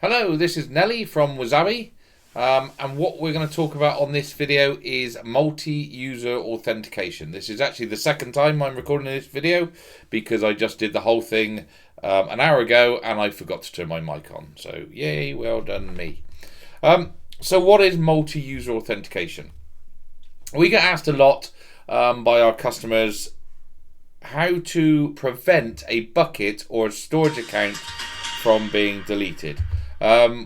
Hello, this is Nelly from Wasabi, and what we're going to talk about on this video is multi-user authentication. This is actually the second time I'm recording this video because I just did the whole thing an hour ago and I forgot to turn my mic on. So yay, well done me. So what is multi-user authentication? We get asked a lot by our customers how to prevent a bucket or a storage account from being deleted.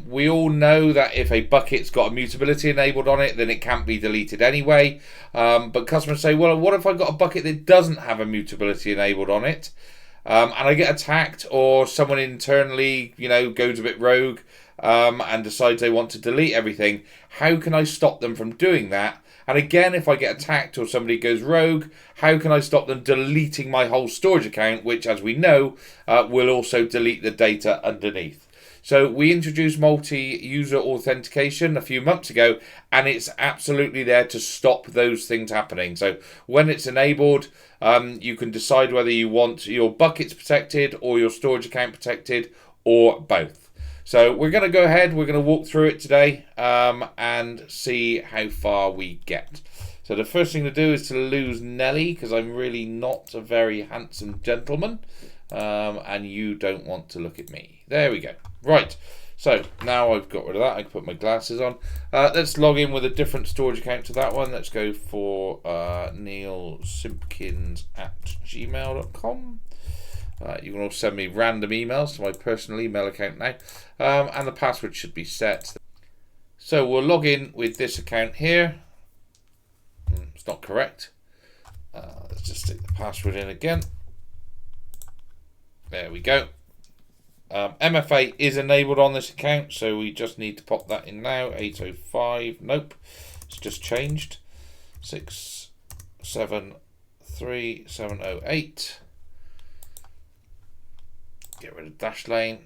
We all know that if a bucket's got a mutability enabled on it, then it can't be deleted anyway. But customers say, well, what if I've got a bucket that doesn't have a mutability enabled on it? And I get attacked, or someone internally, goes a bit rogue and decides they want to delete everything. How can I stop them from doing that? And again, if I get attacked or somebody goes rogue, how can I stop them deleting my whole storage account, which, as we know, will also delete the data underneath? So we introduced multi-user authentication a few months ago, and it's absolutely there to stop those things happening. So when it's enabled, you can decide whether you want your buckets protected or your storage account protected, or both. So we're going to go ahead, we're going to walk through it today and see how far we get. So the first thing to do is to lose Nelly, because I'm really not a very handsome gentleman, and you don't want to look at me. There we go. Right, so now I've got rid of that, I can put my glasses on. Let's log in with a different storage account to that one. Let's go for neilsimpkins@gmail.com. You can also send me random emails to my personal email account now, and the password should be set. So we'll log in with this account here. It's not correct. Let's just stick the password in again. There we go. MFA is enabled on this account, so we just need to pop that in now. 805, nope, it's just changed. 673708. Get rid of dash lane.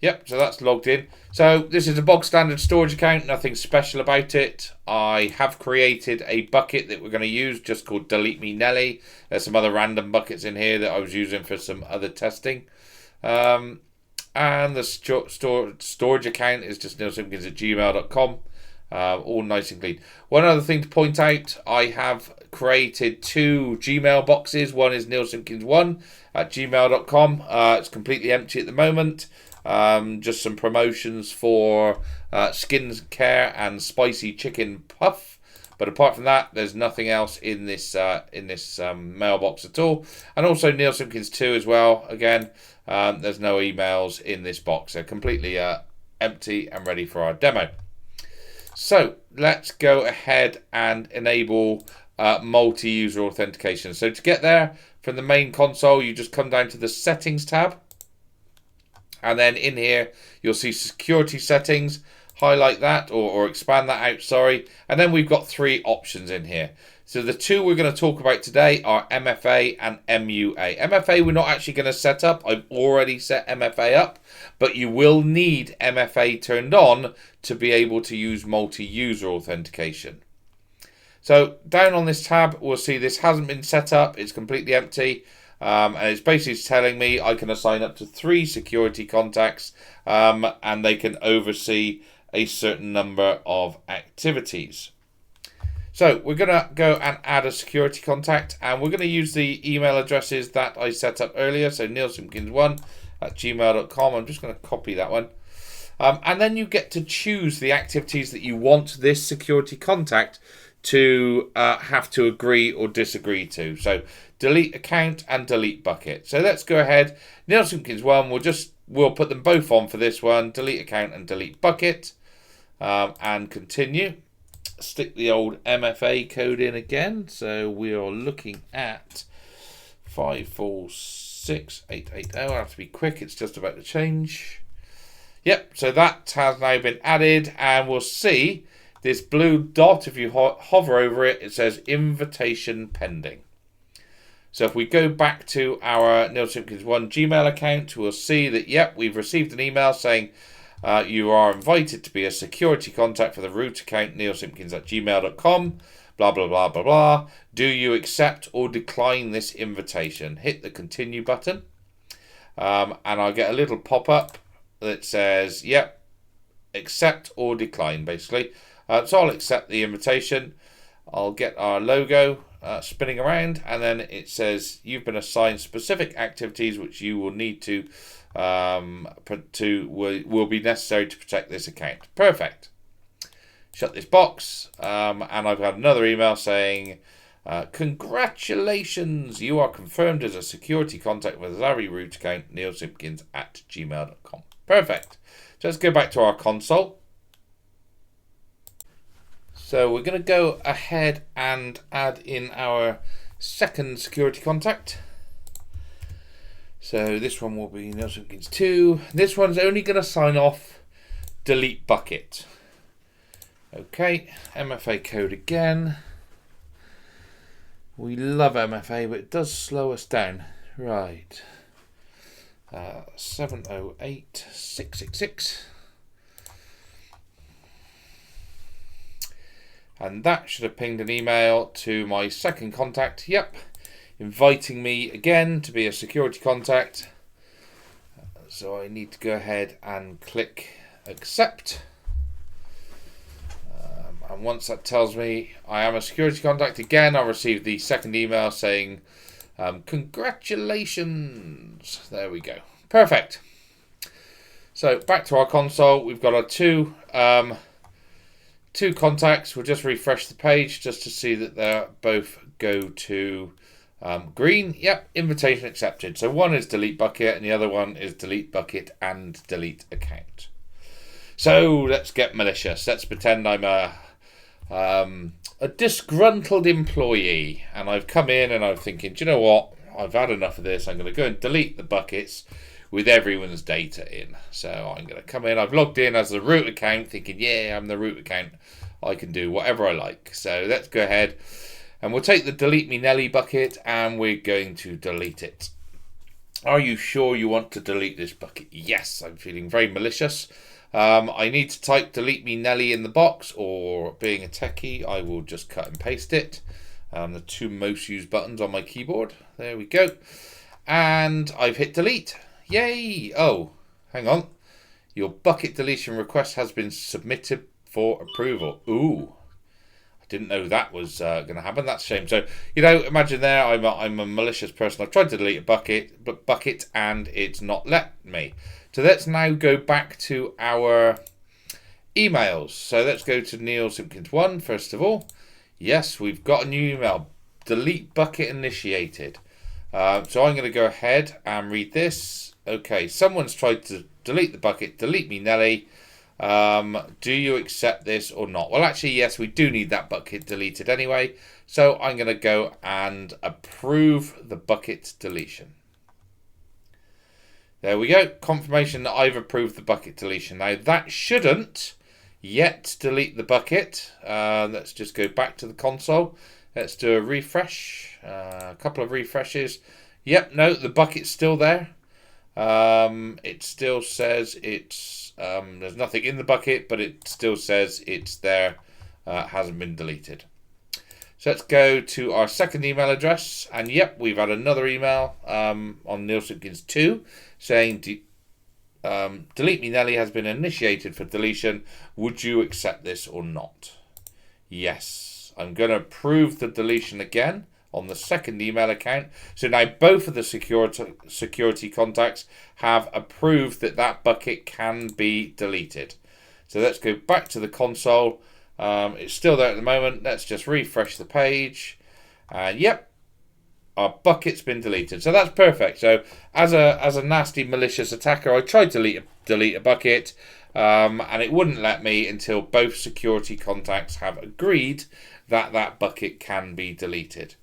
Yep, so that's logged in. So this is a bog standard storage account, nothing special about it. I have created a bucket that we're going to use just called Delete Me Nelly. There's some other random buckets in here that I was using for some other testing. And the storage account is just neilsimpkins@gmail.com. All nice and clean. One other thing to point out, I have created two Gmail boxes. One is neilsimpkins1@gmail.com. It's completely empty at the moment. Just some promotions for skin care and spicy chicken puff. But apart from that, there's nothing else in this mailbox at all. And also Neil Simpkins 2 as well. Again, there's no emails in this box. They're completely empty and ready for our demo. So let's go ahead and enable multi-user authentication. So to get there, from the main console, you just come down to the Settings tab. And then in here, you'll see Security Settings. Highlight that or expand that out, sorry. And then we've got three options in here. So the two we're going to talk about today are MFA and MUA. MFA we're not actually going to set up. I've already set MFA up, but you will need MFA turned on to be able to use multi-user authentication. So down on this tab, we'll see this hasn't been set up. It's completely empty. And it's basically telling me I can assign up to 3 security contacts and they can oversee a certain number of activities. So we're going to go and add a security contact, and we're going to use the email addresses that I set up earlier. So neilsimpkins1@gmail.com. I'm just going to copy that one. And then you get to choose the activities that you want this security contact to have to agree or disagree to. So delete account and delete bucket. So let's go ahead. Neil Simpkins1, we'll put them both on for this one. Delete account and delete bucket. And continue. Stick the old MFA code in again. So we are looking at 546880. I'll have to be quick. It's just about to change. Yep. So that has now been added, and we'll see this blue dot. If you hover over it, it says invitation pending. So if we go back to our Neil Simpkins1 Gmail account, we'll see that, yep, we've received an email saying you are invited to be a security contact for the root account neilsimpkins@gmail.com. Blah, blah, blah, blah, blah. Do you accept or decline this invitation? Hit the continue button. And I'll get a little pop-up that says, yep, accept or decline, basically. So I'll accept the invitation. I'll get our logo spinning around, and then it says you've been assigned specific activities which you will need to will be necessary to protect this account. Perfect. Shut this box, and I've had another email saying, congratulations, you are confirmed as a security contact with Wasabi root account, neilsimpkins@gmail.com. Perfect. So let's go back to our console. So we're going to go ahead and add in our second security contact. So this one will be Neil Simpkins 2. This one's only going to sign off delete bucket. Okay, MFA code again. We love MFA, but it does slow us down. Right. 708666. And that should have pinged an email to my second contact. Yep. Inviting me again to be a security contact. So I need to go ahead and click accept. And once that tells me I am a security contact again, I'll receive the second email saying, congratulations. There we go. Perfect. So back to our console. We've got our two contacts. We'll just refresh the page just to see that they both go to green. Yep, invitation accepted. So one is delete bucket and the other one is delete bucket and delete account. So let's get malicious. Let's pretend I'm a disgruntled employee, and I've come in and I'm thinking, do you know what? I've had enough of this. I'm going to go and delete the buckets with everyone's data in. So I'm going to come in. I've logged in as the root account, thinking, yeah, I'm the root account. I can do whatever I like. So let's go ahead and we'll take the delete me Nelly bucket and we're going to delete it. Are you sure you want to delete this bucket? Yes, I'm feeling very malicious. I need to type delete me Nelly in the box, or being a techie, I will just cut and paste it. The two most used buttons on my keyboard. There we go. And I've hit delete. Yay! Oh, hang on. Your bucket deletion request has been submitted for approval. Ooh. I didn't know that was going to happen. That's a shame. So, you know, imagine there, I'm a malicious person. I've tried to delete a bucket and it's not let me. So let's now go back to our emails. So let's go to Neil Simpkins 1 first of all. Yes, we've got a new email. Delete bucket initiated. So I'm going to go ahead and read this. Okay, someone's tried to delete the bucket. Delete me Nelly. Do you accept this or not? Well, actually, yes, we do need that bucket deleted anyway. So I'm going to go and approve the bucket deletion. There we go. Confirmation that I've approved the bucket deletion. Now, that shouldn't yet delete the bucket. Let's just go back to the console. Let's do a refresh. A couple of refreshes. Yep, no, the bucket's still there. It still says it's there's nothing in the bucket, but it still says it's there. Hasn't been deleted. So let's go to our second email address, and yep, we've had another email on Neil Simpkins 2 saying delete me Nelly has been initiated for deletion. Would you accept this or not? Yes, I'm going to approve the deletion again on the second email account. So now both of the security contacts have approved that that bucket can be deleted. So let's go back to the console. It's still there at the moment. Let's just refresh the page. And yep, our bucket's been deleted. So that's perfect. So as a nasty malicious attacker, I tried to delete a bucket, and it wouldn't let me until both security contacts have agreed that that bucket can be deleted.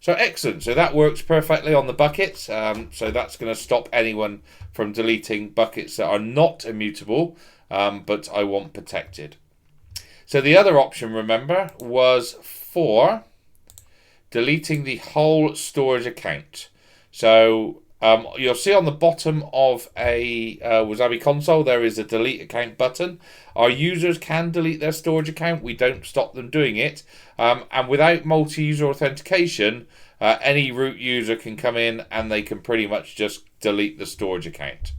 So excellent. So that works perfectly on the buckets. So that's going to stop anyone from deleting buckets that are not immutable, but I want protected. So the other option, remember, was for deleting the whole storage account. So you'll see on the bottom of a Wasabi console, there is a delete account button. Our users can delete their storage account. We don't stop them doing it. And without multi-user authentication, any root user can come in and they can pretty much just delete the storage account.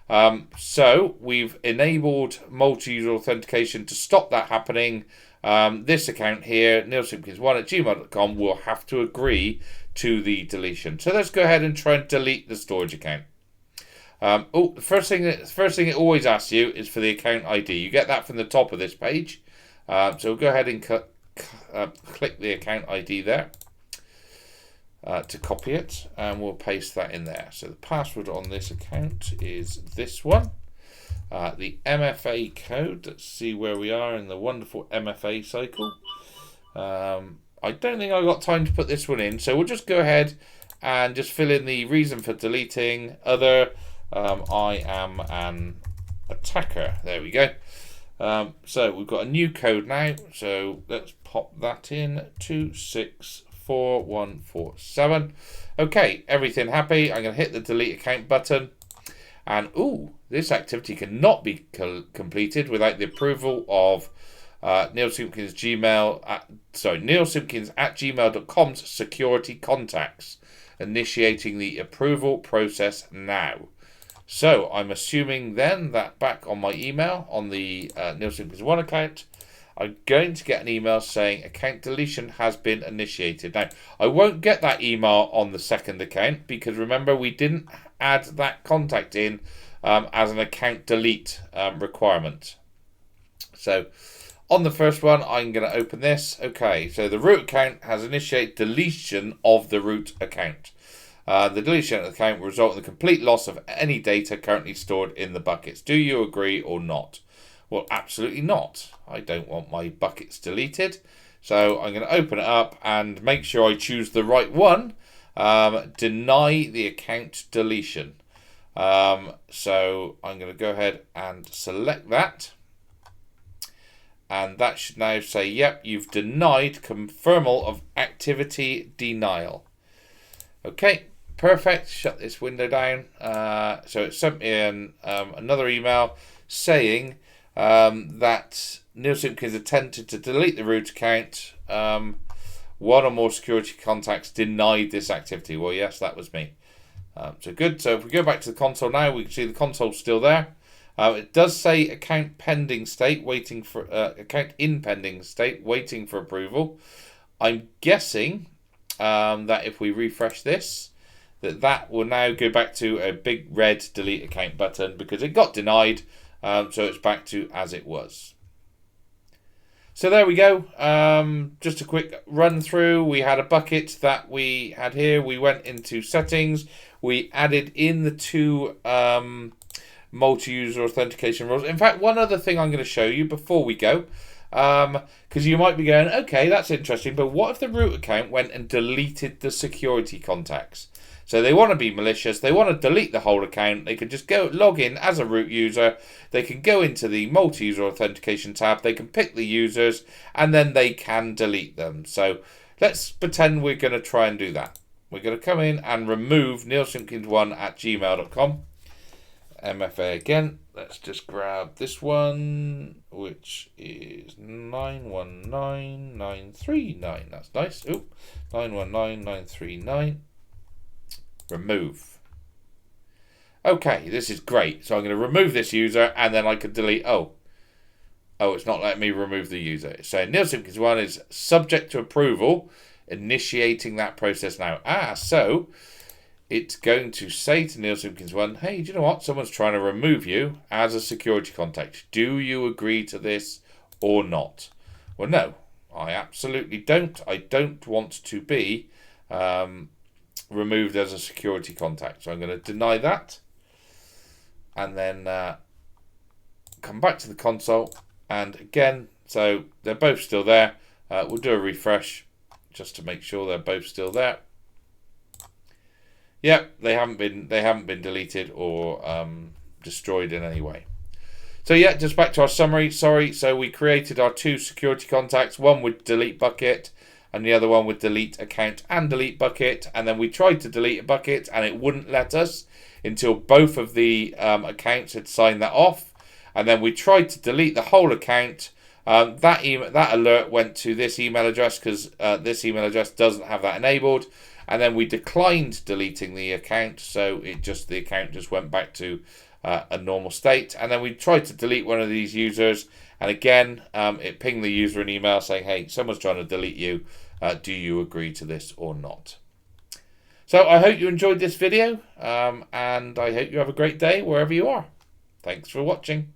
So we've enabled multi-user authentication to stop that happening. This account here, neilsimpkins1@gmail.com, will have to agree to the deletion. So let's go ahead and try and delete the storage account. The first thing it always asks you is for the account ID. You get that from the top of this page. So we'll go ahead and click the account ID there to copy it, and we'll paste that in there. So the password on this account is this one. The MFA code, let's see where we are in the wonderful MFA cycle. I don't think I got time to put this one in, so we'll just go ahead and just fill in the reason for deleting. I am an attacker. There we go. So we've got a new code now, so let's pop that in, 264147. Okay, everything happy. I'm going to hit the delete account button, and this activity cannot be completed without the approval of neilsimpkins@gmail.com's security contacts, initiating the approval process now. So I'm assuming then that back on my email on the neilsimpkins1 account, I'm going to get an email saying account deletion has been initiated. Now, I won't get that email on the second account because remember we didn't add that contact in as an account delete requirement. So on the first one, I'm going to open this. Okay, so the root account has initiated deletion of the root account. The deletion of the account will result in the complete loss of any data currently stored in the buckets. Do you agree or not? Well, absolutely not. I don't want my buckets deleted. So I'm going to open it up and make sure I choose the right one. Deny the account deletion. So I'm going to go ahead and select that. And that should now say, yep, you've denied confirmal of activity denial. Okay, perfect. Shut this window down. So it sent me another email saying that Neil Simpkins attempted to delete the root account. One or more security contacts denied this activity. Well, yes, that was me. So good. So if we go back to the console now, we can see the console's still there. It does say account pending state, waiting for account in pending state, waiting for approval. I'm guessing that if we refresh this, that will now go back to a big red delete account button because it got denied. So it's back to as it was. So there we go. Just a quick run through. We had a bucket that we had here. We went into settings. We added in the two multi-user authentication rules. In fact, one other thing I'm going to show you before we go, because you might be going, okay, that's interesting, but what if the root account went and deleted the security contacts? So they want to be malicious, they want to delete the whole account, they can just go log in as a root user, they can go into the multi-user authentication tab, they can pick the users, and then they can delete them. So let's pretend we're going to try and do that. We're going to come in and remove neilsimpkins1@gmail.com. MFA again. Let's just grab this one, which is 919939. That's nice. 919939. Remove. Okay, this is great. So I'm going to remove this user, and then I could delete. Oh, it's not letting me remove the user. It's saying Neil Simpkins1 is subject to approval, initiating that process now. So it's going to say to Neil Simpkins1, hey, do you know what? Someone's trying to remove you as a security contact. Do you agree to this or not? Well, no, I absolutely don't. I don't want to be removed as a security contact. So I'm going to deny that. And then come back to the console. And again, so they're both still there. We'll do a refresh just to make sure they're both still there. Yep, they haven't been deleted or destroyed in any way. So yeah, just back to our summary. Sorry, so we created our two security contacts, one with delete bucket and the other one with delete account and delete bucket. And then we tried to delete a bucket and it wouldn't let us until both of the accounts had signed that off. And then we tried to delete the whole account. That alert went to this email address because this email address doesn't have that enabled. And then we declined deleting the account, so the account just went back to a normal state. And then we tried to delete one of these users, and again it pinged the user an email saying, hey, someone's trying to delete you. Do you agree to this or not? So I hope you enjoyed this video, and I hope you have a great day wherever you are. Thanks for watching.